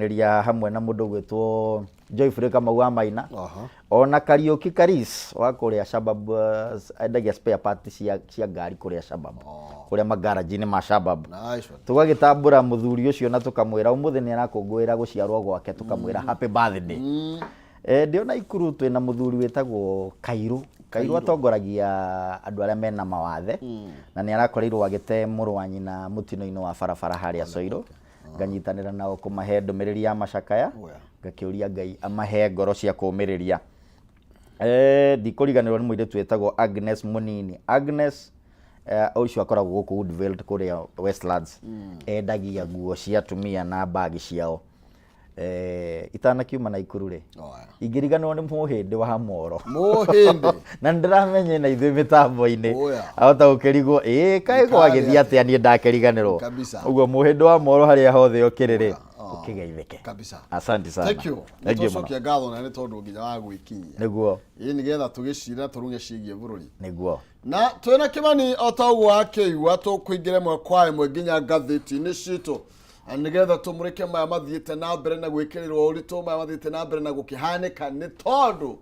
Neria hamwe na mundu gwitwo Joyfrey Kamau wa Maina. Ona Kariuki Karis wa kuria Shabab endagia spare parts cia ngari kuria Shabab. Kuria magaraji-ini ma Shabab. Tugagitambura muthuri ucio na tukamwira umuthi ni arakungwira guciarwo gwake tukamwira happy birthday. Ndiona Ikuru twina muthuri witagwo Kairu. Kairu atongoragia andu aria mena mawathe na ni arakorirwo agite muru wa nyina mutino-ini wa barabara haria Soiro. Ganyitanira nao kumahe ndumiriri ya macakaya ngakiuria Ngai amahe ngoro cia kumiriria. Ndikuriganirwo ni muiritu wetagwo Agnes Munini. Agnes ucio akoragwo guku Woodville kuria Westlands. Endagia nguo cia atumia na bagi ciao. Itanakiuma na Ikuru ri ingiriganwo ni muhindi wa Moro na ndiramenye na ithui mitambo-ini ahota gukirigwo kai gwagithia atia ni ndakiriganirwo uguo muhindi wa Moro haria hothe ukiriri ukigeithike kabisa. Asante sana. Thank you. Nitocokia ngatho na ni tondu nginya wa gwikinyia niguo ni getha tugicira turunge cigie bururi niguo na twina Kimani otagwo akiigua tukuingire mwe kwa imwe nginya ngatheti-ini citu nigetha tumurike maya mathiite na mbere na gwikirirwo uritu maya mathiite na mbere na gukihanika ni tondu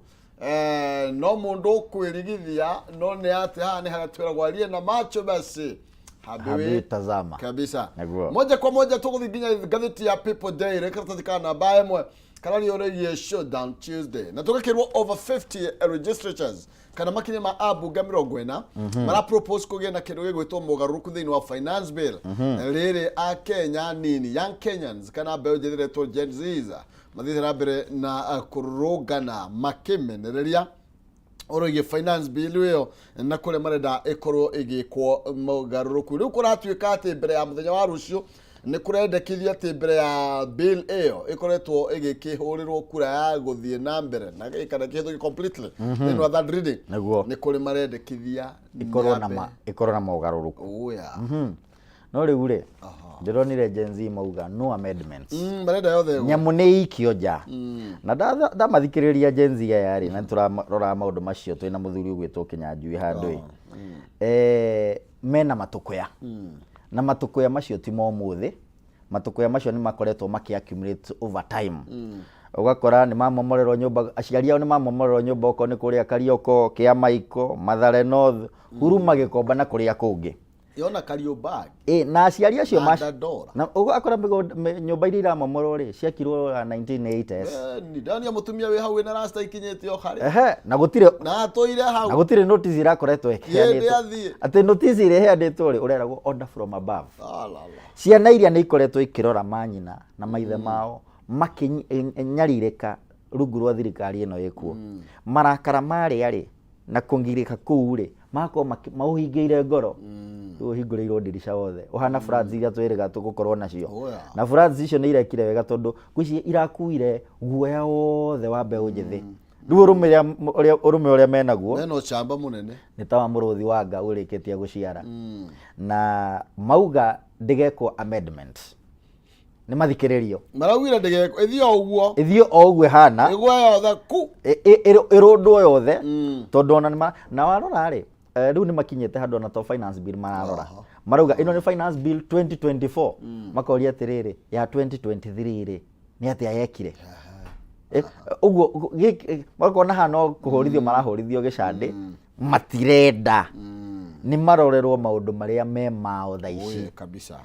no mundu kwirigithia no ni ati haha ni haratwiragwo arie na macho basi habibi tazama kabisa. Moja kwa moja tuguthi nginya gatheti ya People Day rekatathikana na bae mwe karari ore showdown Tuesday na tugakirwo over 50 registratures kana makinya ma abu gamiro gwena mara propose kugia na kindu gigwitwo mugaruruku thiini wa finance bill riri a Kenya nini young Kenyans kana beo jethiretwo Gen Zs mathithira mbere na kurugana makimenereria orogie finance bill iyo na kule marenda ikorwo igikwo mugaruruku riu kuratuika ati mbere ya muthenya wa rucio ni kurendekithia ati mbere ya bill iyo ikoretwo igikihurirwo kura ya guthie na mbere na gikana kithu completely in that reading ni kuri marendekithia ikorwo na mugaruruku no riu ri ndironire Gen Z mauga no amendments marenda yothe nyamu ni ikionja na ndamathikiriria Gen Z aya ri na turarora maundu macio twina muthuri ugwitwo Kinyanjui handu mena matukuya na matukuya macio ti momuthi matukuya macio ni makoretwo accumulate over time ugakora ni mamomorerwo nyumba aciari ao ni mamomorerwo nyumba oko ni kuria Karioko kia Maiko Mathare North Huruma Gikomba na kuria kungi yona Kariobangi na aciari acio na ugakora nyumba iria iramomorwo ri ciakirwo 1980s ni ndani ya mutumia wi hau na rasta ikinyete o khari na gutire na toire hau na gutire notice irakoretwo ikianitwo ati notice ire heanditwo ri ureragwo order from above ciana iria ni ikoretwo ikirora manyina na maithe mao makinyaririka rungu rwa thirikari ino yekuo marakara mari ari na kungirika kuu ri mako mauhingiire ngoro uhinguriirwo ndirisha wothe uhana floods iria twiriga tugukorwo nacio na floods icio ni irekire wega tondu kwici irakuire guoya wothe wa mbeu njithi riu urume uria menaguo meno chamba munene ni tawa muruthi wa nga urikitie guciara na mauga ndigekwo amendments ni mathikiririo marawira ndigekwo ithio oguo hana igwa yothe ku irundu yothe tondu ona na warora ri riu ni makinyete handu na to finance bill mararora marauga ino ni finance bill 2024 makoria atiriri ya 2023 ri ni atia yekire uguo makona hano kuhurithio marahurithio gicandi matirenda ni marorerwo maundu maria me mao thaici kabisa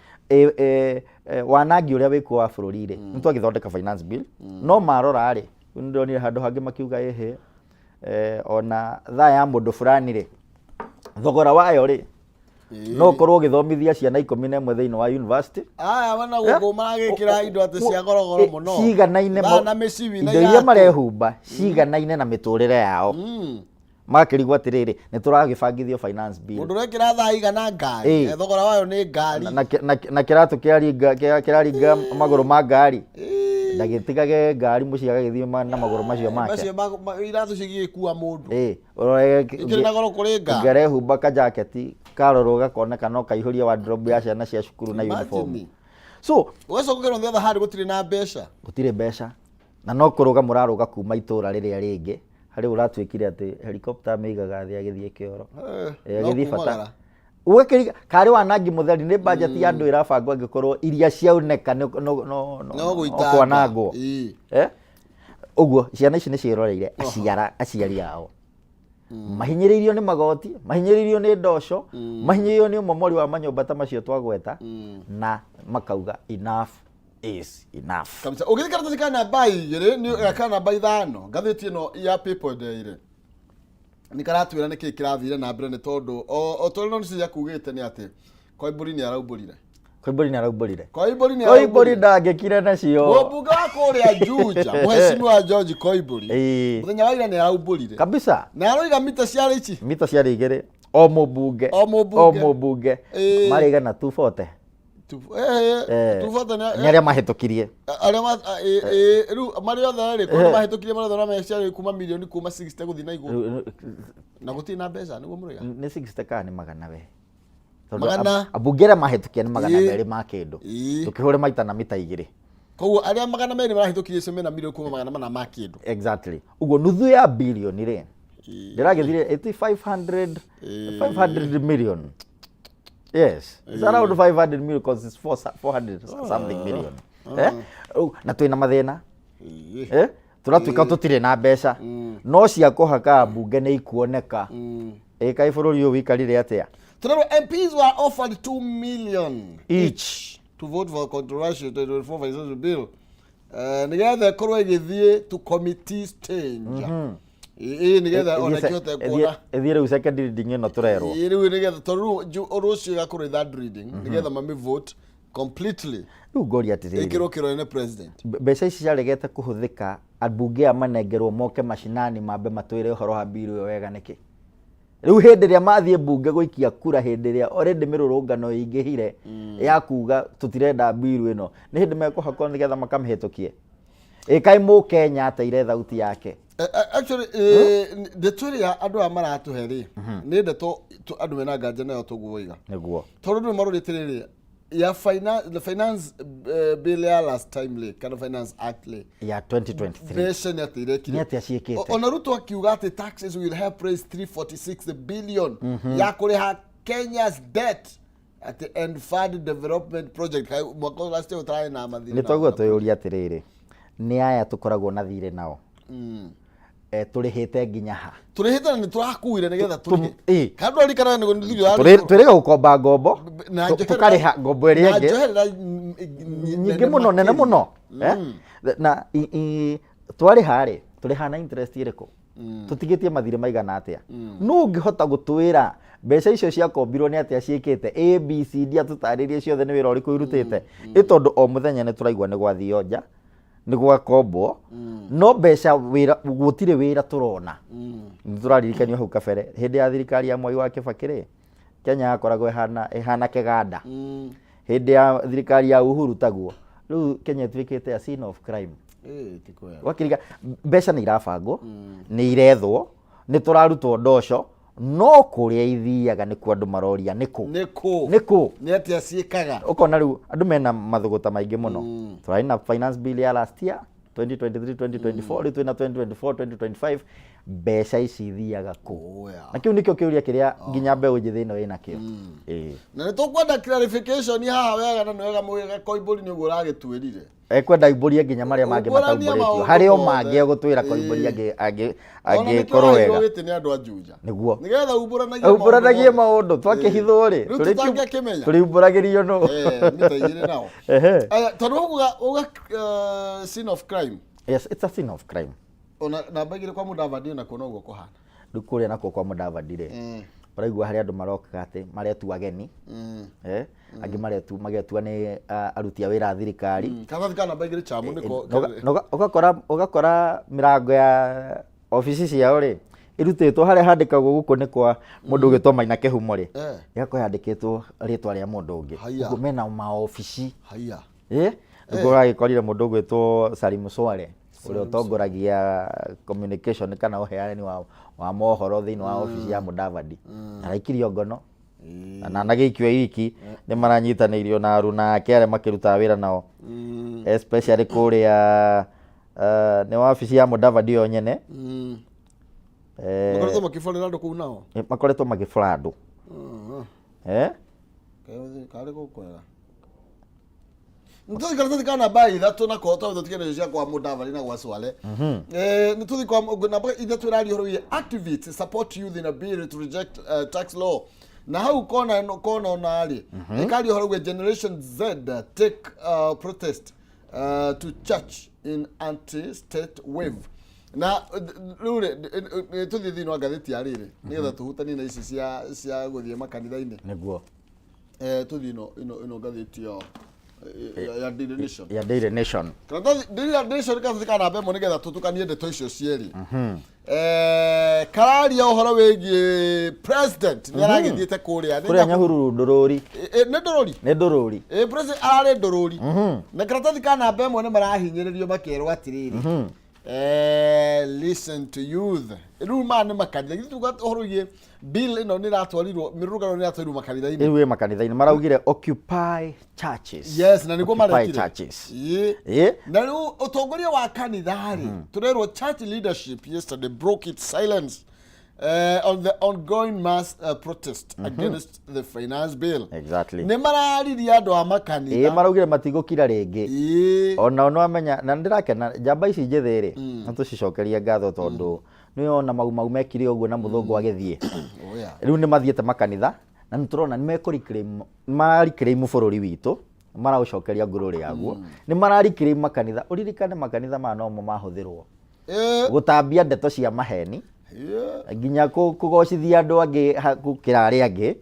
wanangi uria wikwo wa bururi ri nitwagithondeka finance bill no marora ri ndonire handu hangi makiuga ona tha ya mundu fulani ri thogora wayo ri no korwo githomithia ciana 11 thiini wa university wana gugu maragikira indo ati cia gorogoro muno ciganaine na mecibi na iria marehumba ciganaine na miturire yao makirigwo atiriri ni turagibangithio finance bill mundu rekira tha igana ngari thogora wayo ni ngari na kiratu kiraringa maguru ma ngari ndagitigage ngari muci agagithio na maguru macio make iratu cigikuwa mundu ikirina goro kuringa ngarehumba ka jacket karorwo gakoneka no kaihũria wardrobe ya ciana cia cukuru na uniform so weso kugero thotha hari gutire na mbeca na no kuruga muraruga kuma itura riria ringi hari uratwikire ati helicopter meigaga thi agithie kioro agithie bata ugakiriga kari wanangi mutheri ni budget ya andu irabangwo angikorwo iria ciauneka no kwanangwo uguo ciana ici ni ciroreire aciari ao mahinyiririo ni magoti, mahinyiririo ni ndosho, mahinyiririo ni momori wa manyumba ta macio twagweta na makauga enough is enough. Kamsa ugithika karatathi ka namba igiri ni kana namba ithano ngathiti ino ya People Daily ni karatwira ni ki kirathire na mbere ni tondu o tondu ni cia kugite ni ati Koimburi ni araumburire Koimburi ndangikire nacio mũmbunge wa kũrĩa Juja Mheshimiwa George Koimburi muthenya wa ira ni araumburire kabisa na aroiga mita ciarĩ igĩrĩ o mũmbunge marĩga na 240 nĩ arĩa mahĩtũkirie rĩu marĩ othe rĩ kũrĩa mahĩtũkirie marathona meciarĩ kuma milioni kuma 60 gũthiĩ na igũrũ na gũtirĩ na mbeca nĩguo mũrĩga nĩ 60 kana nĩ magana we abunge arĩa mahĩtũkia nĩ magana merĩ ma kĩndũ tũkĩhũre maita na mita igĩrĩ koguo arĩa magana merĩ marahĩtũkirie cio mena milioni kuma magana mana ma kĩndũ exactly ũguo nuthu ya bilioni rĩ ndĩragĩthire 500 million. Yes, it's around 500 million because it's 400 something million. Na twina mathina. Turatuika tutire na mbeca. No cia kuhaka bunge ni ikuoneka. Kai bururi uyu wikarire atia. Today MPs were offered 2 million each to vote for controversial 2024 financial bill. Nigetha korwo igithie to committee stage. Nigetha ona kiote kuona ethire second reading ino turerwo nigetha toru urucio gakorwo third reading nigetha mami vote completely ngori atire ikirokiro ne president mbeca ici ciaregete kuhuthika abunge amanengerwo moke mashinani mambe matwire uhoro ha bill yo wega niki riu hindi ria mathie bunge guikia kura hindi ria already mirurungano ingihire ya kuga tutirenda bill ino ni hindi mekuhakwo nigetha makamhitukie kai mu Kenya ateire thauti yake. Actually the story ya andu amara tuheri ni ndeto andu mena nganja nayo tuguiga niguo tondu maruritiriri ya the finance bill ya last time le kind of finance act le ya 2023 version atire kile ni atia ciekete ona Ruto akiuga ati taxes will help raise 346 billion ya kuriha Kenya's debt at the end fund development project mwaka last year utrai na mathina ni twaguo tuyuria atiriri ni aya tukoragwo na thire nao turihite nginya ha turihite ni turakuire nigetha turi kandu ari kana ni thire turega gukomba ngombo tukariha ngombo iri ingi nyingi muno nene muno na twari hari turiha na interest iriku tutigitie mathire maigana atia no ngihota gutwira mbeca icio cia kombirwo ni atia ciikite ABCD atutaririe ciothe ni wira uriku irutite itondu o muthenya ni turaigwa ni gwathionja ni gwakombo no mbeca wira gutire wira turona ni turaririkania hau kabere hindi ya thirikari ya Mwai wa Kibaki ri Kenya yakoragwo ihana kiganda hindi ya thirikari ya Uhuru taguo riu Kenya twikite a scene of crime tikoya wakiriga mbeca ni irabangwo ni irethwo ni turarutwo ndosho no kuria ithiaga ni ku andu maroria niku ni atia ciikaga ukona riu andu mena mathuguta maingi muno turaina finance bill ya last year 2023 2024 ritu na 2024 2025 mbeca ici ithiaga ku na kiu nikio kiuria kiria nginya mbeu njithi ino ina kio na ni tukwenda clarification haha wega na wega mwega Koimburi ni uguo uragitwirire ekwenda iburia nginya maria mangi mataumburitio hario mangi gutwira Koimburi agi korwo wega ni andu ajuja niguo nigetha umburanagie maundu twakihithwo ri turiumburagirio no nitaigire nao tondu uga scene of crime. Yes, it's a scene of crime. Ona namba igire kwa Mudavadi na kuona uguo kuhana ndukuria nako kwa Mudavadi ri baraigua hari andu marokaga ati maretu ageni angi magetua ni aruti a wira thirikari kathika namba igire chamu niko ugakora mirango ya ofisi ciao ri irutitwo haria handikagwo guku ni kwa mundu ugitwo Maina Kihumo ri igakora handikitwo ritwa ria mundu ungi uguo mena maofici niguo agikorire mundu ugitwo Salim Sware uria utongoragia communication kana uheani wa mohoro thiini wa ofisi ya Mudavadi araikirio ngono na nagiikio iki ni maranyitanirio na aruna ake aria makiruta wira nao especially kuria ni wa ofisi ya Mudavadi yo nyene makoretwo makibora andu kuu nao makoretwo magibora andu kare gukwega ntuthi karatathi ka namba ithatu na kota tutikene cia kwa Mudavadi na gwa Swale nituthi kwa namba ithatu irario horo ye activists support youth in a bill to reject tax law na hau kona onali ikario horo we Generation Z take protest to church in anti-state wave na rure tuthi thino gatheti arire nigetha tuhutani na ici cia guthie makanitha-ini niguo tuthi ino gatheti ya Daily Nation ya Daily Nation Daily Nation kana be mo nigetha tutukanie ndeto icio cieri kararia uhoro wegi president ni aragithiete kuria Nyahururu Ndururi ne Ndururi president arare Ndururi na karatathi kana be mo ne marahinyiririo makerwa atiriri listen to youth riu mane makanitha gituga uhoro ye bill ino ni ratwarirwo mirugano ni ratwarirwo makanitha-ini iwe makanitha-ini maraugire occupy churches yes na niko marekire churches na riu utongoria wa kanithari turerwo church leadership yesterday broke its silence on the ongoing mass protest against the finance bill. Exactly. Ne marariria andu a makanitha maraugire matigukira ringi ona no amenya na ndirakena jamba ici njetheri natucicokeria ngatho tondu niona mau mekire uguo na muthungu agithie riu ni mathiete makanitha na niturona ni mararikire bururi witu maraucokeria ngururi yaguo ni mararikire makanitha uririkane makanitha ma no mahuthirwo gutambia ndeto cia maheni nginya kugocithia andu angi gukira ari angi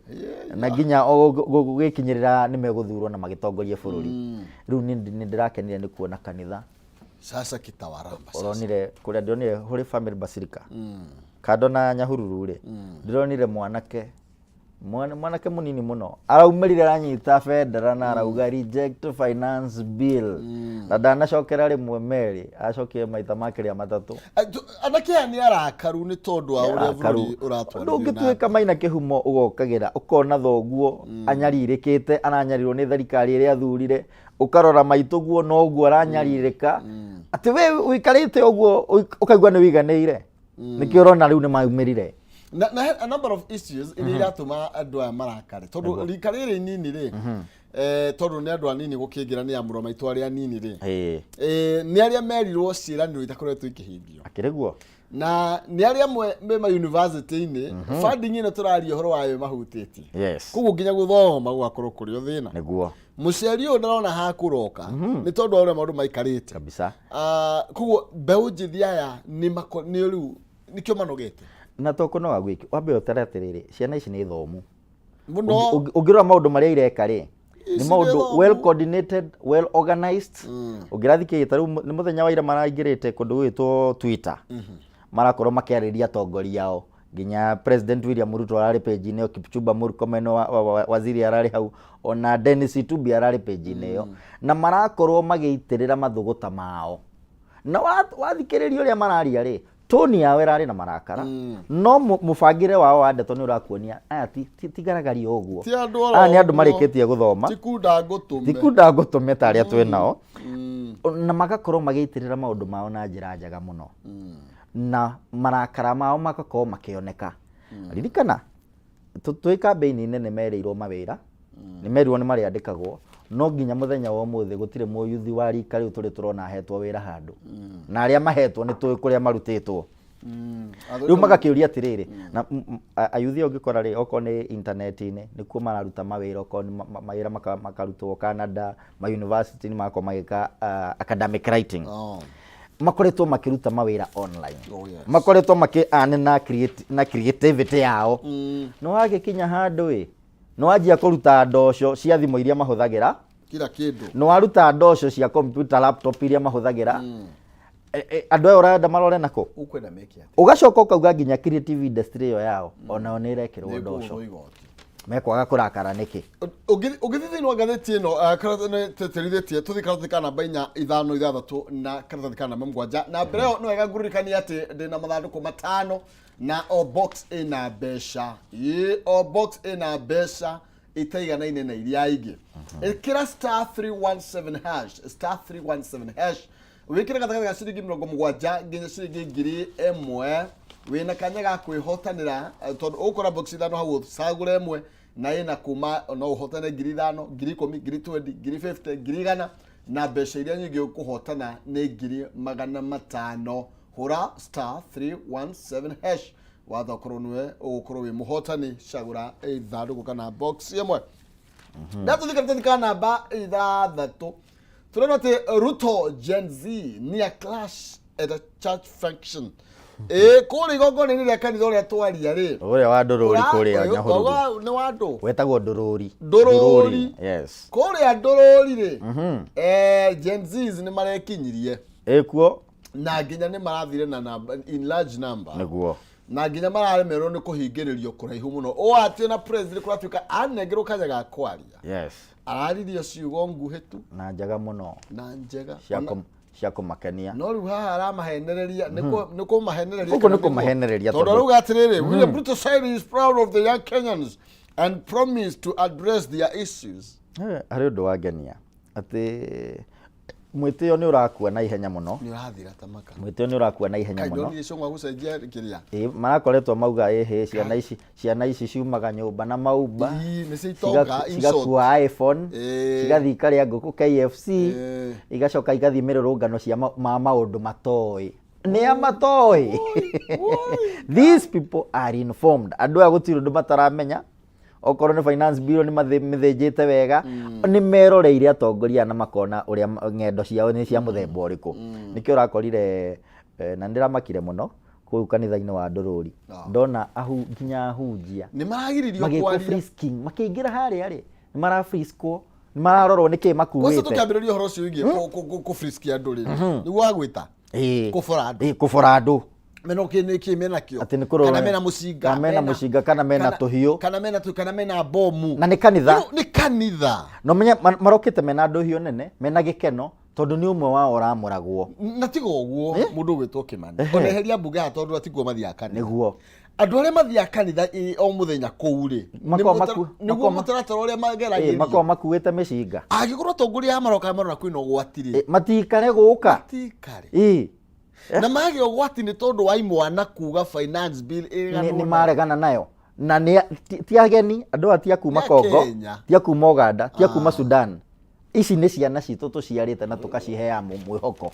na nginya gugikinyirira ni meguthurwo na magitongorie bururi riu ni ndirakenire ni kuona kanitha sasa kitawaramba sasa oronire kuria ndionire Holy Family Basilica kando na Nyahururu ri ndironire mwanake munini muno araumirire aranyita federa na arauga reject finance bill na ndanacokera rimwe meri acokie maita makiria matatu anake ni arakaru ni tondu wa uria bururi uratwarithio ndungituika maina kihumo ugokagira ukona thoguo anyaririkite ananyarirwo ni tharikari iri athurire ukarora maituguo no guo aranyaririka ati we wikarite uguo ukaigua ni wiganeire nikio rona riu ni maumirire na a number of issues iratuma andu aya marakare tondu rikarire nini ri tondu ni andu anini gukingira ni amuro maitu aria nini ri ni aria merirwo ciraniro itakoretwo ikihingio akiriguo na ni aria me ma university-ini funding ino turaria horo wayo mahutiti kugu nginya guthoma gugakorwo kurio thina niguo muciari uyu ndarona hakuroka ni tondu ore maundu maikarite kabisa kugu mbeu njithi aya ni riu nikio manogete na tokunoga gwiki wambe utaratiriri ciana ici ni thomu muno ungirora maundu maria ireka ri ni maundu well coordinated well organized ungirathikire taru ni muthenya wa ira maraingirite kundu gwitwo Twitter marakorwo makiariria tongoria yao nginya President William Ruto arari page-ini yo Kipchumba Murkomen waziri arari hau ona Dennis Itubi arari page-ini yo na marakorwo magiitirira mathuguta mao na wathikiriria uria mararia ri toni yawe rari na marakara no mufangire wao wa ndeto ni urakuonia aya tigaragari uguo ni andu marikitie guthoma tikunda ngutume taria twinao na magakorwo magiitirira maundu mao na njira njega muno na marakara mao magakorwo makioneka ririkana twi campaign nene mereirwo mawira ni merirwo ni mariandikagwo no nginya muthenya wa umuthi gutire muyuthi wa rika riu turi turona hetwo wira handu na aria mahetwo ni tui kuria marutitwo riu magakiuria atiriri na ayuthi ungikora ri oko ni internet-ini nikuo mararuta mawira oko ni mawira makarutwo Canada ma university ni mako magika academic writing makoretwo makiruta mawira online makoretwo makiane na creativity yao no wagikinya handu no wajia kuruta ndosho cia thimu iria mahuthagira kila kindu no waruta ndosho cia computer laptop iria mahuthagira andu aya urenda marore nako ukwenda meki ati ugacoka ukauga nginya creative industry yo yao ona ni irekirwo ndosho mekwaga kurakara niki ugithithi no gatheti ino karatane teterithitie tuthikarathika namba 5 na karathika namba 7 na mbere no wega ngurikania ati ndina mathanduku 5 na o box ina besha o box ina besha itaiganaine na iria ingi ikira *317# *317# wikira gatagati ga ciringi 70 nginya ciringi 1000 wina kanya ga kwihotanira tondu ukora box ithano hau sagure emwe na ina kuma no uhotane 5,000 10,000 20,000 50,000 100,000 na mbeca iria nyingi ukuhotana ni 500,000 hura *317# watho korwo niwe ugukorwo wi muhotani cagura ithanduku kana box imwe na tuthikana namba 6 turona ati Ruto Gen Z ni a clash at a church function kuri gogo ni ria kanitha uria twaria ri uria wa ndururi kuria Nyahururu ni wa ndu wetagwo ndururi yes kuria ndururi ri Gen Z ni marekinyirie ekuo na nginya ni marathire na in large number niguo na nginya mararemerwo ni kuhingiririo kuraihu muno o ati na president kuratuika anengerwo kanya ga kwaria yes araririo ciugo nguhitu na njega muno na njega cia kumakenia no riu haha aramahenereria niko mahenereria uko niko mahenereria tondu riu gatiriri William Ruto said he is proud of the young Kenyans and promised to address their issues ari undu wangenia ati mwitio ni urakua na ihenya muno ni urathira tamaka mwitio ni urakua na ihenya muno kaidoni icungwa gucenjia kiria marakoretwo mauga ciana ici ciumaga nyumba na maumba ni citonga cigakua iPhone cigathi ikaria nguku KFC igacoka igathi mirurungano cia maundu matoi ni amatoi these people are informed andu a gutiru ndu mataramenya okorwo ni finance bill ni mathinjite wega ni meroreire atongoria na makona uria ngendo ciao ni cia muthemba uriku nikio rakorire na ndiramakire muno kuu kanitha-ini wa ndururi ndona nginya ahunjia ni maragiririo kwaria frisking makiingira haria ri ni marafriskwo ni mararorwo niki makuwite kosa tukiambiriria horo cio igie ku friski andu ri ni gwagwita kufora andu meno ki mena kio ati nikuro mena mucinga kana mena tuhiu kana mena bomu na ni kanitha no menya marokite mena andu hiu nene mena gikeno tondu ni umwe wao uramuragwo na tigo guo mundu gwitwo Kimani oneheria mbuga tondu atiguo mathia kanitha niguo andu aria mathia kanitha o muthenya kuu ri niguo mutaratara uria mageragiria mako makuite micinga agikorwo tongoria maroka marona kwina gwatiri matikare guka na magi ogwati ni tondu wa imwana kuga finance bill ni maregana nayo na ni ti ageni andu atia kuma Kongo tia kuma Uganda tia kuma Sudan ici ni ciana citu tuciarite na tukacihea mwihoko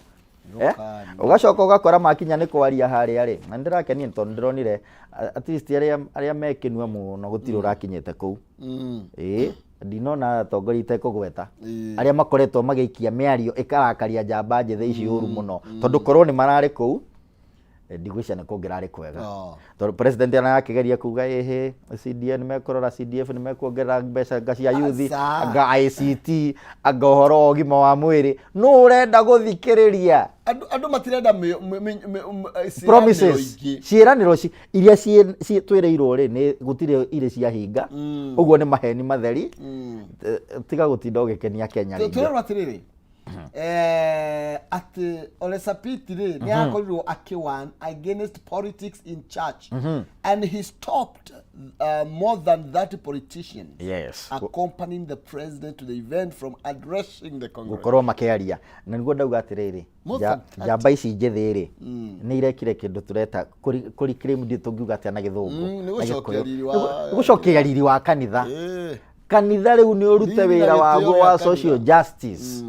ugacoka ugakora makinya ni kwaria haria ri na ndirakenia tondu ndironire at least aria mekinua muno gutiri urakinyite kuu ndinona atongoria itekugweta aria makoretwo magiikia miario ikarakaria njamba njithe ici uru muno tondu korwo ni marari kuu ndigwicia ni kungirari kwega tondu president anakigeria kuga CDN mekorora CDF ni mekuongerera mbeca cia youth anga ICT anga uhoro ugima wa mwiri no urenda guthikiriria andu matirenda promises ciiraniro iria twiriirwo ri ni gutire ire cia hinga uguo ni maheni matheri tiga gutinda ugikenia Kenya ringi twirwo atiriri at Ole Sapit ri ni akorirwo akiwan against politics in church and he stopped more than 30 politicians accompanying the president to the event from addressing the Congress gukorwo makiaria na niguo ndauga atiriri njamba ici njithi ri ni irekire kindu tureta kuri claim ndi tungiuga atia na githungu gucokia riri wa kanitha kanitha riu ni urute wira waguo wa social justice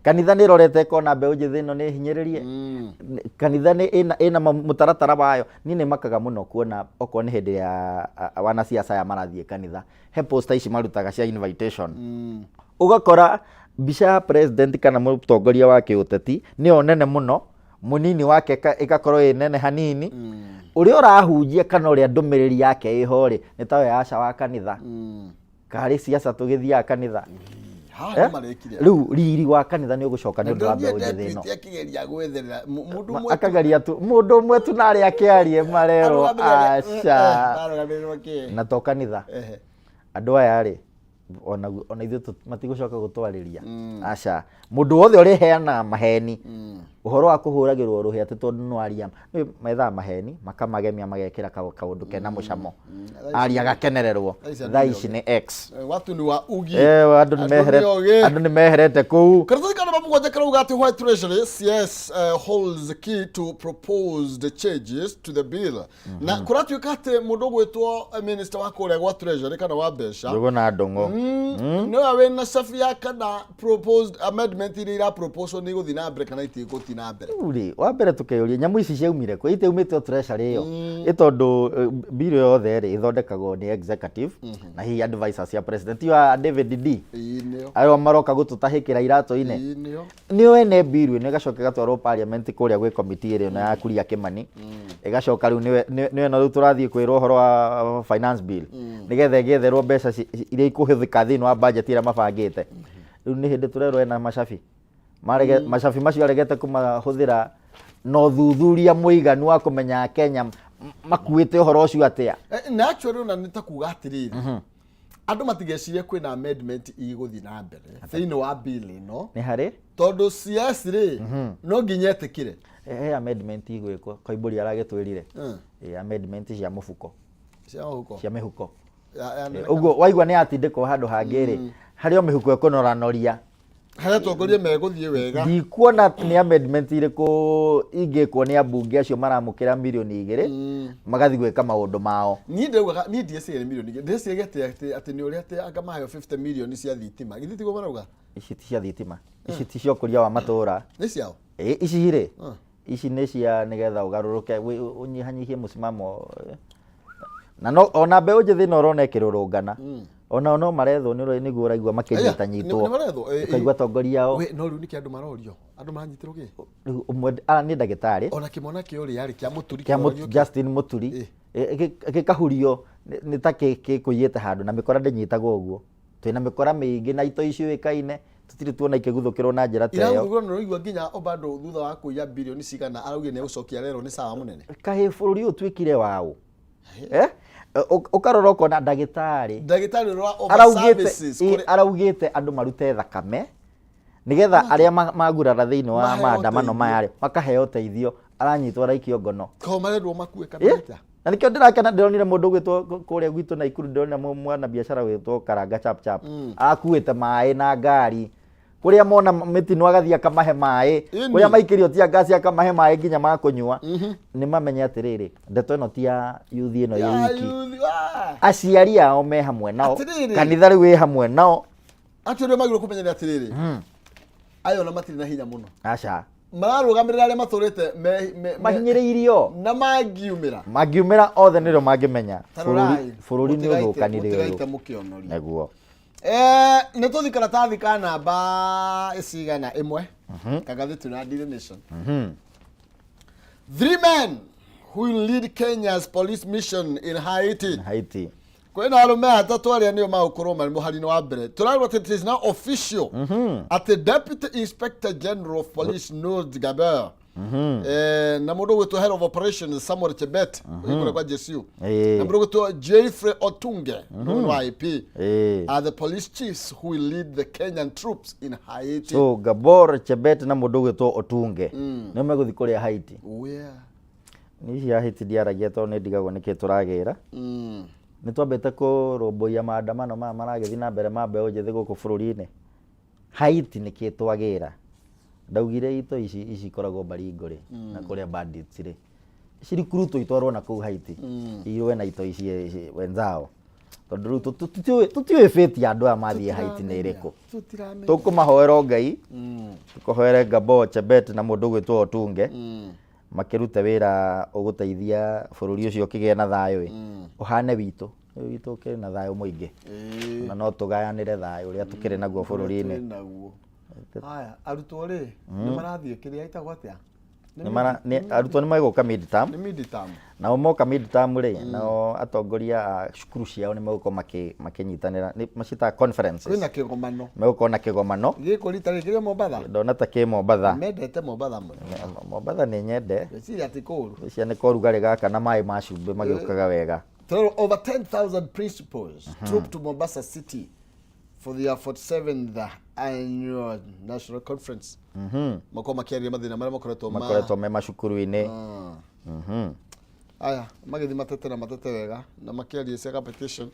kanitha ni rorete kona mbeu njithi ino ni hinyiririe kanitha ni ina mutaratara wayo ni makaga muno kuona okorwo ni hindi ya wana siasa ya marathie kanitha he poster ici marutaga cia invitation ugakora mbica ya president kana mutongoria wa kiuteti ni onene muno munini wake ikakorwo inene hanini uria urahunjia kana uria ndumiriri yake iho ri ni tawe aca wa kanitha kari siasa tugithia kanitha riu riri wa kanitha ni ugucoka ni undu wa mbeu njithi ino akageria tu mundu umwe tu nari akiarie marero aca na to kanitha andu aya ri ona ithu matigucoka gutwariria aca mundu wothe uri heana maheni uhoro wa kuhuragirwo ruhi ati tondu no aria metha maheni makamagemia magekira kaundu kena mucamo aria gakenererwo thaa ici ni X watu ni wa ugi andu ni meherete kuu karatathi kana mamugwanja karauga ati White Treasury CS holds the key to propose the changes to the bill na kuratuika ati mundu gwitwo minister wa kuria gwa Treasury kana wa besha Ndugu na ndongo no awe na safia kana proposed amendment ira proposal ni guthina mbere kana itiguthi na mbere uri wa mbere tukeyuria nyamu ici ciaumire kwe iteumite Treasury iyo itondu bill yothe ri ithondekagwo ni executive na hi advisors ya president ya David D ayo maroka gututahikira irato-ine niyo ene bill ni gacoke gatwarwo parliament kuria gwe committee iri na ya kuria Kimani igacoka riu niwe no turathie kwirwo horo wa finance bill nigethe getherwo mbeca iria ikuhithika thini wa budget ira mabangite riu ni hindi turerwo ena macabi macabi macio aregete kumahuthira no thuthuria muiganu wa kumenya Kenya makuite uhoro ucio atia na actually una nitakuga atiriri andu matigecirie kwina amendment iguthi na mbere thiini wa bill ino ni hari tondu CS ri no nginya etikire amendment igwikwo Koimburi aragitwirire amendment cia mufuko cia mihuko uguo waigua ni atindiko handu hangiri hario mihuko ikonoranoria haria tongoria meguthie wega ndikuona ni amendment iriku ingikwo ni ambunge acio maramukira milioni 2 magathi gwika maundu mao ni ndauga ni DSL milioni 2 ndiciegete ati ni uria ati anga mahayo 50 million cia thitima githitigo marauga ici ti cia thitima ici ti cia kuria wa matura ni ciao ici ire ici ni cia nigetha ugaruruke unyihanyihie musimamo na no ona mbeu njithi no rona ikirurungana ona no marethwo ni guo raigua makinyita nyitwo ukaigua tongoria ao we no riu niki andu marorio andu maranyitirwo ki umwe ni ndagitari ona kimona kio ri yari kia muturi Justin Muturi gikahurio ni ta kikuyite handu na mikora ndinyitagwo uguo twina mikora mingi na ito icio ikaine tutiri tuona ikiguthukirwo na njira teyo irathugura no igua nginya obado thutha wa kuya bilioni cigana arauge ni gucokia rero ni sawa munene kahe bururi utwikire wao ukarora ukona ndagitari ro over services araugite andu marute thakame nigetha aria magurara thiini wa maandamano maya makaheo teithio aranyitwo raikio ngono ko marendwo makue kabita na nikio ndirakena ndironire mundu gwitwo kuria gwitu na Ikuru ndona mwana biashara witwo Karanga chap chap akuite mai na ngari kuria mona mitino agathia kamahe mai kuria maikirio tia gasi akamahe mai nginya makunyua ni mamenye atiriri ndeto ino tia yuthi ino yiki aciari ao me hamwe nao kanitha riu wi hamwe nao atire magiro kumenyera atiriri ayo na matiri na hinya muno aca mararugamirira aria maturite mahinyiriirio na magiumira othe nirio mangimenya bururi ni uthukanire neguo nä tå thikara tathika namba icigana imwe kagathä na Daily Nation 3 men who will lead Kenya's police mission in Haiti kwina arume atatu aria nio magukorwo mari muharino wa mbere turarwa it is now official at the Deputy Inspector General of Police Noord Gaber na mundu gwitwo head of operations Samuel Chebet ikore kwa JSU na mundu gwitwo Jeffrey Otunge wa IP are the police chiefs who will lead the Kenyan troops in Haiti. So Gabor Chebet na mundu gwitwo Otunge ni meguthi kuria Haiti ni cia Haiti diaragia to ni ndigagwo niki turagira ni twambete kurumbuia maandamano maragithi na mbere ma mbeu njithi guku bururi-ini Haiti niki twagira ndaugire ito ici koragwo Baringo ri na kuria bandits ri ciri kuruto itwarwo na kuu Haiti iwe na ito ici wenzao tondu tutiwe fate ya andu a mathie Haiti ni iriku tukumahoera Ngai tukuhoere Gabor Chebet na mundu gwitwo Otunge makirute wira uguteithia bururi ucio kigie na thayo uhane witu kiri na thayo muingi na no tugayanire thayo uria tukiri naguo bururi-ini haya arutwo ri ni marathie kiria itagwo atia ni arutwo ni maiguka mid term na moka mid term ri na atongoria cukuru ciao ni magukorwo makinyitanira ni macita conferences kwina kigomano megukorwo na kigomano giko ritari kiria Mombatha ndona ta ki Mombatha mendete Mombatha Mombatha ni nyende ciria ti kuru cia ni korugari gaka na mai ma cumbi magiukaga wega over 10,000 principals trooped to Mombasa City for the 47th annual national conference. Mako makiaria mathina maria makoretwo me macukuru-ini. Aya magithi matete wega na makiaria cia competition.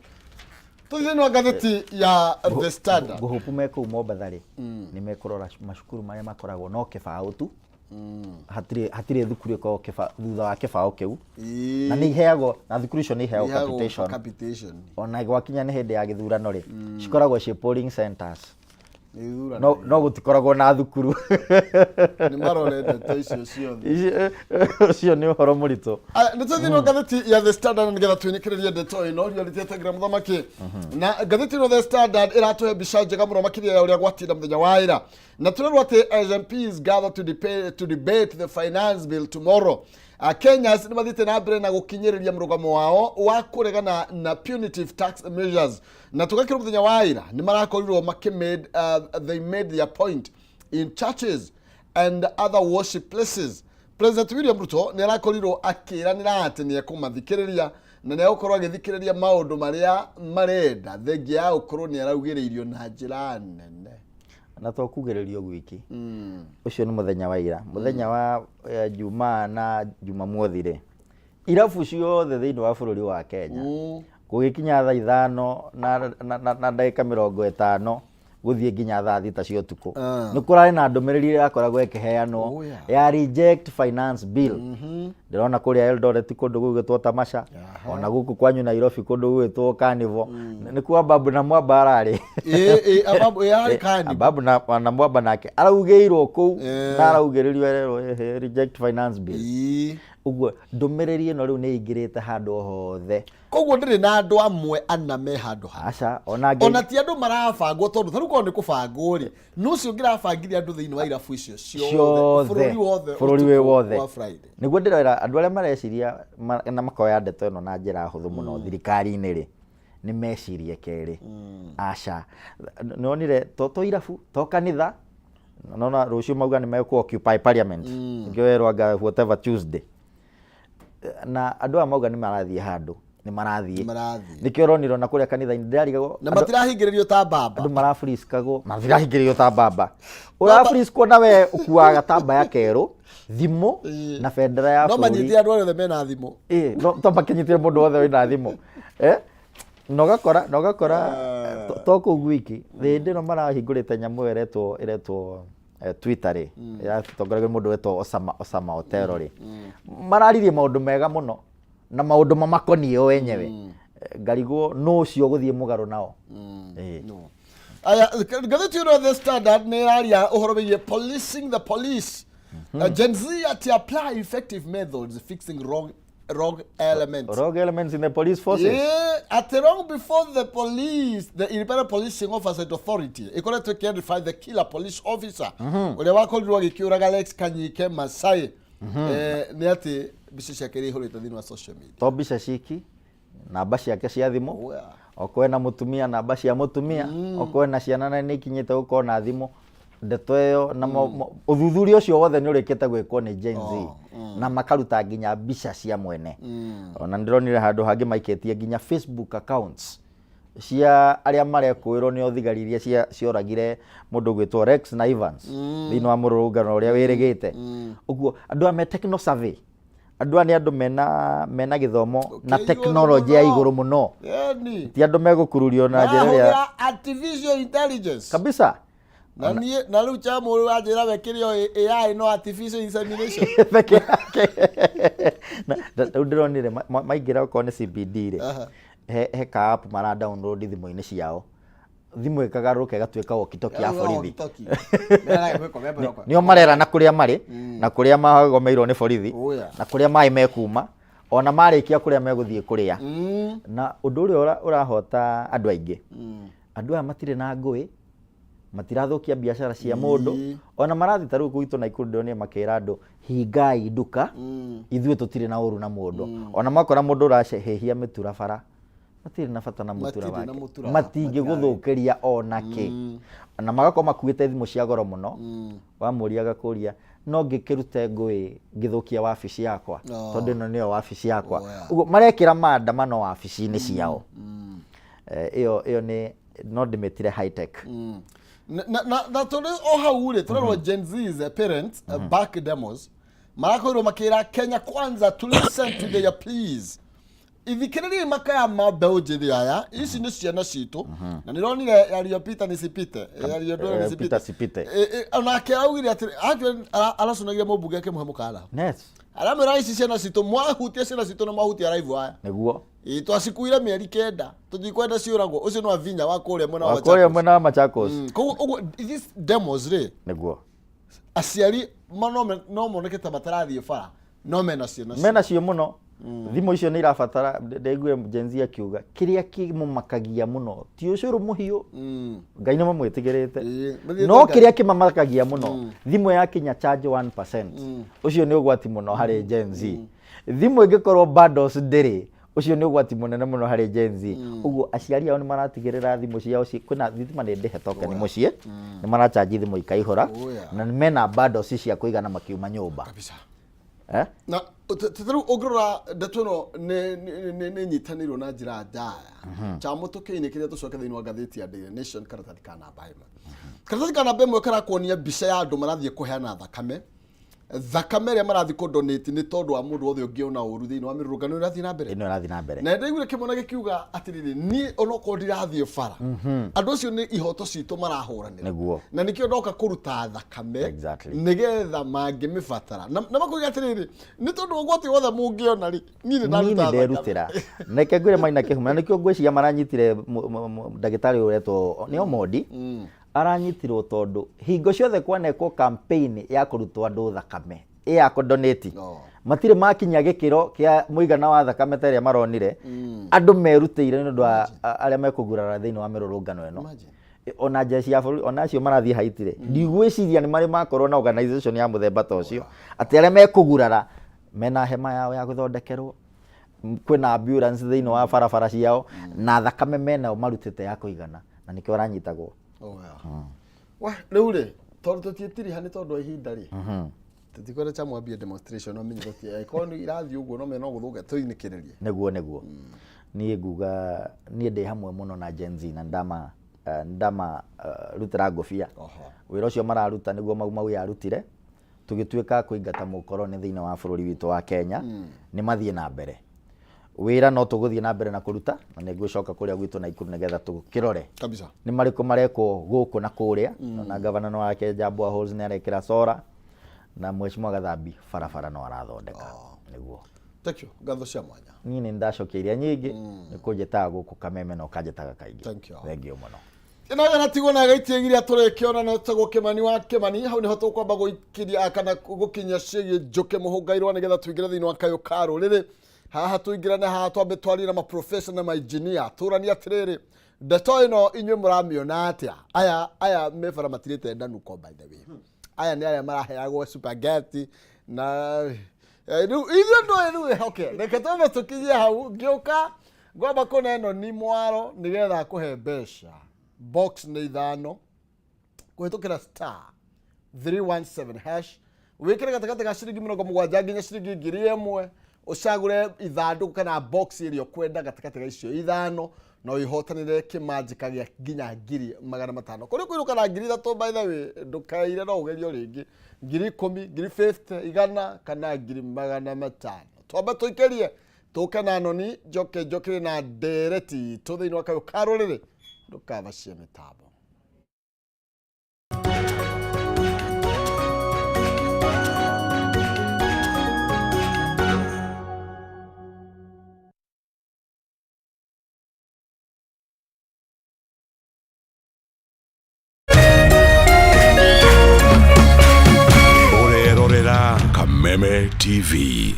Tuthini no gatheti ya The Standard. Guhupu meko Mombathari ni mekurora macukuru maria makoragwo no kibao tu. Hatire thukuru ko thutha wa kibao kiu. Na ni heago na thukuru icio ni heago capitation. Ona gwakinya ni hindi ya githurano ri cikoragwo ci polling centers. No gutikoragwo na thukuru. Ni marorete toicio cio ni uhoro murito. Ni tuthini no gatheti ya The Standard nigetha twinikirerie ndeto ino ria litete muthamaki na gatheti no The Standard iratuhe bica njega muno makiria ya uria gwatinda muthenya wa ira na turerwo ati MPs gather to debate the finance bill tomorrow. Kenyans ni mathite na mbere na gukinyiriria murugamo wao wa kuregana na punitive tax measures na tugakira muthenya wa ira ni marakorirwo they made their point in churches and other worship places. President William Ruto ni arakorirwo akiranira ati ni ekumathikiriria na ni gukorwo agithikiriria maundu maria marenda thengia ya ukorwo ni araugiririo na njira nene na to kugererio gwiki ucio ni muthenya wa ira muthenya wa Jumaa na Jumamothi ri irabu ciothe thiini wa bururi wa Kenya gugikinya thaa 5 na ndagika 50 guthie nginya thaa 6 cia utuku ni kurari na ndumiriri yakoragwo ikiheanwo ya reject finance bill ndirona kuria Eldoret kundu gugitwo Tamasha ona guku kwanyu Nairobi kundu gugitwo Carnival ni kwa babu na mwamba arari ababu yari Carnival babu na mwamba nake araugeirwo ku na araugiririo reject finance bill uguo ndumiriri ino riu ni ingirite handu hothe koguo ndiri na andu amwe ana me handu aca ona ti andu marabangwo tondu tharu ko ni kubangwo ri no cio ngirabangithia andu thiini wa irabu icio ciothe bururi wothe niguo ndirora andu aria mareciria na makoya ndeto ino na njira huthu muno thirikari-ini ri ni mecirie keri aca nonire to irabu to kanitha nona rucio mauga ni meku occupy parliament ngioerwa ga whatever Tuesday na andu amauga ni marathie handu ni marathie nikio roniro na kuria kanitha ndirarigago na matirahingiririo ta baba andu marafriskago matirahingiririo ta baba urafriskwo na we ukuaga tamba ya keru thimu na bendera ya bũrũri no manyiti andu othe mena thimu no to makinyitire mundu othe wina thimu nogakora to ku gwiki thindi no marahingurite nyamu iretwo Twitter ri ya tongoragia mundu wetwo Osama Otero ri mararirie maundu mega muno na maundu mamakoniye wenyewe ngarigwo no cio guthie mugaru nao aya gatheti no The Standard ni aria uhoro wigie policing the police Gen Z to apply effective methods fixing wrong elements in the police forces. At the wrong before the police, the Independent Policing Oversight Authority, equal to identify the killer police officer. Ule wakorirwo gikiuraga Alex Kanyike Masai. Ni ati bici ciake ri ihurite thini wa social media. To bica ciki namba ciake cia thimu. Okoe na mutumia namba cia mutumia. Okoe na ciana na nikinyite gukorwo na thimu. Ndeto iyo na uthuthuria ucio wothe ni urikite gwikwo ni Gen Z na makaruta nginya bica cia mwene ona ndironire handu hangi maiketie nginya Facebook accounts cia aria marekuirwo ni othigaririe cioragire mundu gwitwo Rex na Evans thini wa murungano uria wirigite uguo andu a me techno survey andu ani andu mena githomo na technology ya iguru muno ti andu megukururio na njira ya artificial intelligence kabisa na riu chamuru ajira wekirio AI no artificial insemination na ndironire maingira ko ne CBD ri he ka app mara download thimu-ini ciao thimu ikagaruka gatuika walkie-talkie ya borithi nio marera na kuria mari na kuria magomeirwo ni borithi na kuria mai mekuma ona marikia kuria meguthie kuria na undu uria urahota andu aingi andu aya matire na ngui matirathukia biashara cia mundu ona marathi taru kuitu na ikundonie makira andu hingai nduka ithuĩ tutire na uru na mundu ona makora mundu uracehehia mitura bara matire na bata na mutura wake matingi guthukiria onaki na magako makuite thimu cia goro muno wamuria gakuria no ngikirute ngui ngithukia wabici yakwa tondu ino niyo wabici yakwa uguo marekira maandamano wabici-ini ciao iyo no ndimetire high tech na tole o haure tole Gen Z's parents back demos marako makira Kenya kwanza to listen to their please ithikiririe makaya mabeu jithi aya ici ni ciana citu na nironire yaliyopita nisipite yaliyodora nisipite ona kiaugire ati alacunagira mubunge yake muhamukala yes alamera ici ciana citu mwahutia ciana citu na mahutia live aya niguo twacikuire mieri kenda tuthikwenda ciuragwo ucio no avinya wa kuria mwena wa Machakos koguo these demos ri niguo aciari no moneke ta batarathie bara no mena cio muno thimo icio ni irabatara ndegue Gen Z akiuga kiria kimumakagia muno ti ucuru muhiu ngai no mamwitigirite no kiria kimamakagia muno thimo ya kinya charge 1% ucio ni ugwati muno hari Gen Z thimo ingikorwo bundles ndiri ucio ni ugwati munene muno hari Gen Z uguo aciari ao ni maratigirira thimo ciao kwina thitima ni ndihe token mucie ni maracharge thimo ikaihora na mena bundles cia kuigana makiuma nyumba kabisa na tetaru ogrora ndatono ne nyitaniro na njira ndaya cha mutuke-ini kiria tucoke thiini wa gatheti ya Daily Nation karatathi kana baima karatathi kana baima kara kuonia mbica ya andu marathie kuheana thakame ria marathi ku donate ni tondu wa mundu othe ungiona uru thiini wa mirurungano irathi na mbere na ndaigure kimona gikiuga atiriri ni onoko ndirathie bara andu acio ni ihoto citu marahuranira na nikio ndoka kuruta thakame nigetha mangimibatara na makuga atiriri ni tondu ogwati wothe mungiona ri ni nderutira neke ngwire maina kihuma nikio ngwiciria maranyitire ndagitari uretwo ni Omondi aranyitirwo tondu hingo ciothe kwanekwo campaign ya kurutwa andu thakame ya kudonate matire makinya gikiro kia muigana wa thakame teria maronire andu merutire ndu aria mekugurara thiini wa mirurungano eno ona jeshi ya bũrũri ona acio marathie haitire ndigwiciria ni mari makorwo na organization ya muthemba ta ucio ati aria mekugurara mena hema yao ya guthondekerwo kwina ambulance thiini wa barabara ciao na thakame mena marutite ya kuigana na nikio aranyitagwo wa leure tondu tutietiri hani tondu ihinda ri tutikwenda cha mwambie demonstration no minyi gotia ikono irathi uguo no mena guthuga tuinikiririe niguo nie nguga nie ndi hamwe muno na Gen Z na ndama rutira ngofia wira ucio mararuta niguo mau yarutire tugituika kuingata mukoroni thiini wa bururi witu wa Kenya ni mathie na mbere wira no tuguthie na mbere na kuruta na ni ngwicoka kuria gwitu na ikuru nigetha tukirore kabisa ni mariko mareko guku na kuria na governor no wake Jabwa Halls ni arekira sora na mheshimiwa Gathambi barabara no arathondeka niguo thank you gatho cia mwanya ni ndacokeria nyingi ni kunjetaga guku Kameme no kanjetaga kaingi thank you muno ina gana tigona gaitiegiria turekiona na tago Kimani wa Kimani hau ni hoto kwamba guikiria kana gukinya ciege njoke muhungairwa nigetha tuigire thiini wa kayo karo riri haha tuingirane haha twambe twarira ma professor na ma engineer turani atiriri ndeto ino inywe muramiona atia aya mefara matirite ndanuko by the way aya ni aya maraheagwo spaghetti na okay reke twambe tukinyie hau ngioka ngwamba kuna ino ni mwaro nigetha kuhe mbeca box ni ithano kuhitukira star 317 hash wikire gatagati ga ciringi 70 nginya ciringi 1000 ucagure ithanduku kana box irio kwenda gatakati ga icio ithano no ihotanire kimanjika gia nginya 500 kuri kwiruka na 3,000 by the way ndukaire no ugerio ringi 10,000 50 igana kana 500 twamba tuikerie tukana anoni joke na dereti tuthiini wa kayo karorire ndukavacie mitambo Kameme TV.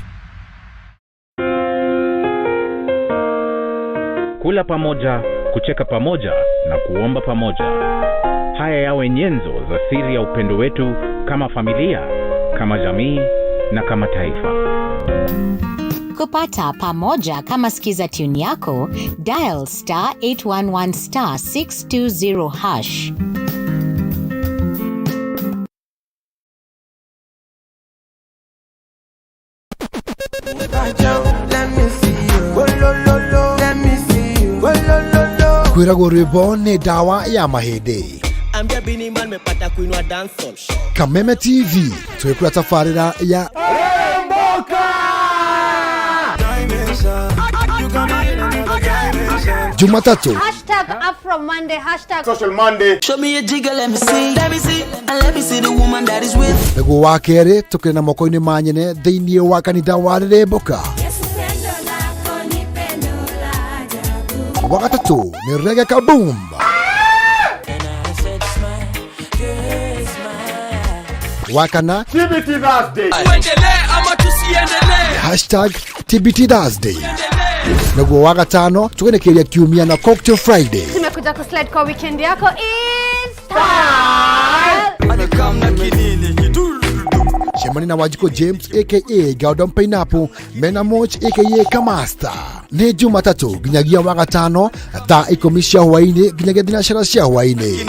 Kula pamoja, kucheka pamoja na kuomba pamoja. Haya yawe nyenzo za siri ya upendo wetu kama familia, kama jamii na kama taifa. Kupata pamoja kama skiza tune yako, dial star 811 star 620 hash. Let me see you. Oh, lo, lo, lo. Let me see you. Oh, lo, lo, lo. kwiragwo rwimbo ni dawa ya mahindi. Ambia Bini Man mepata kuinua dancehall. Kameme TV twekura tafarira ya Jumatatu #AfroMonday Social Monday. Show me a jigger, let me see, and let me see the woman that is with. Nego wa kere tukire na moko-ini manyene thiini wa kanitha wa Remboka. Wakatatu ni Reggae Kaboom. Wakana TBT Thursday. #TBT Thursday. Nego wagatano tugenekeria kiumia na Cocktail Friday. tumekuja kuslide kwa weekend yako in style. Shemani na Wajiko James aka Gordon Pineapple, Mena Moch aka Kamasta. Ni Jumatatu ginyagia wagatano thaa 10 cia hwaini ginyagia thinacara cia hwaini.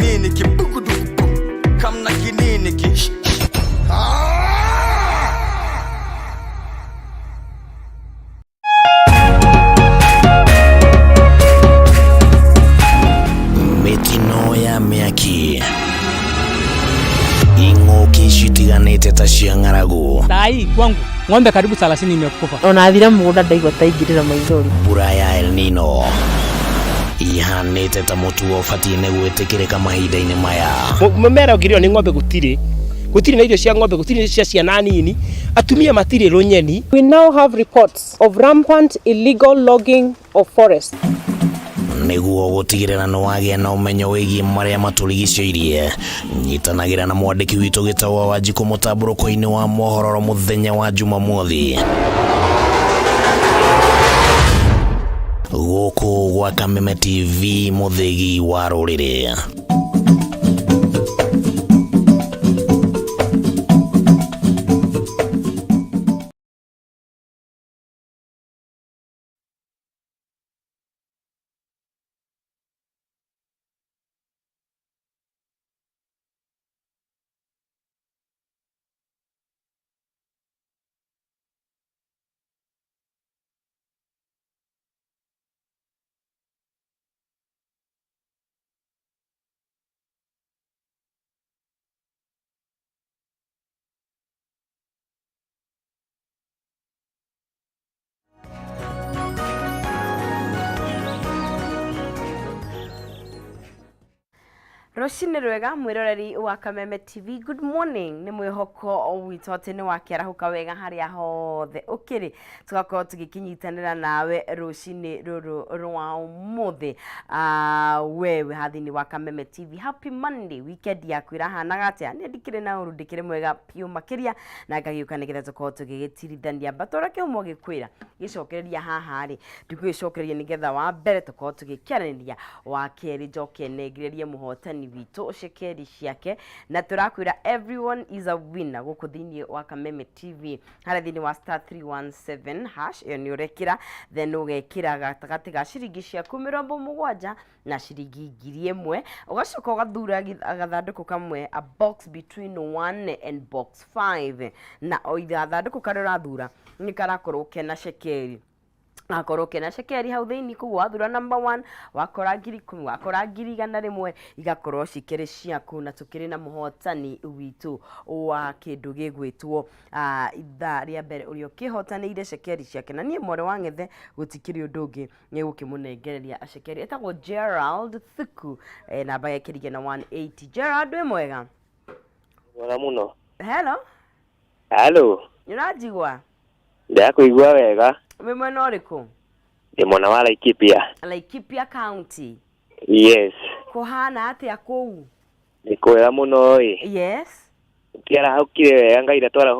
Mitino ya miaki ing'oki citiganĩte ta cia ng'aragu. Sai kwangu ng'ombe karibu 30 imekufa. Onathira mugunda ndaigua taingirira maithori. Mbura ya El Nino ihanĩte ta mũtu ũbatiĩ nĩ gwĩtĩkĩrĩka mahinda-inĩ maya. Mũmera ũngĩrĩo nĩ ng'ombe gũtirĩ na irio cia ng'ombe, gũtirĩ cia ciana nini, atumia matirĩ rũnyeni. We now have reports of rampant illegal logging of forests. Nĩguo gũtigĩrĩra nĩ wagĩa na ũmenyo wĩgiĩ marĩa matũrigicĩirie, nyitanagĩra na mwandĩki witũ gĩtagwo Wanjikũ mũtambũrũko-inĩ wa mohoro mũthenya wa Jumamothi gũkũ gwa Kameme TV, mũthĩgi wa rũrĩrĩ. Roshine rwega mwiroreri wa Kameme TV, good morning. Ni mwihoko witũ atĩ nĩ wakĩarahuka wega harĩa hothe ukiri tugakorwo tugikinyitanĩra nawe rucini ruru rwa umuthi wewe hathini wa Kameme TV. Happy Monday, weekend yaku irahanaga atĩa? Nĩ ndikĩrĩ na ũru ndikĩrĩ mwega piũ makĩria na ngagiũka nĩgetha tukorwo tũgĩgĩtirithania mbatora kĩhumo gĩkwĩra gĩcokereria haha rĩ ndĩgwĩcokereria nĩgetha wa mbere tukorwo tũgĩkĩaranĩria wa kerĩ njoke negĩrĩrie mũhotani witũ cekeri ciake na turakwira everyone is a winner guku thini wa Kameme TV harĩa thini wa *317# iyo nĩ urekira then ugekira gatagati ga ciringi ciaku 70 na ciringi 1000 ugacoka ugathura gathandũkũ kamwe a box between 1 and box 5 na oitha gathandũkũ karĩa urathura nĩ karakorwo kena cekeri akorwo kena cekeri hau thĩinĩ koguo wathura number 1 wakora 10,000 wakora 100 igakorwo cikĩrĩ ciaku na tukĩrĩ na mũhotani witũ wa kĩndũ gĩgwĩtwo ithaa rĩa mbere ũrĩa ũkĩhotanĩire cekeri ciake na niĩ mwore wa ng'ethe gũtikĩrĩ ũndũ ũngĩ nĩ gũkĩmũnengereria cekeri etagwo Gerald Thuku namba yake kĩrige na 180. Gerald wĩ mwega? Mwega mũno. Hello nĩũranjigua? Ndakũigua wega. Wĩ mwena ũrĩkũ? Ndĩ mwena wa Laikipia County. Yes. Kũhana atĩa kũu? Nĩ kwega mũno ĩ. Yes. Tiara haukire wega Ngai ndatwara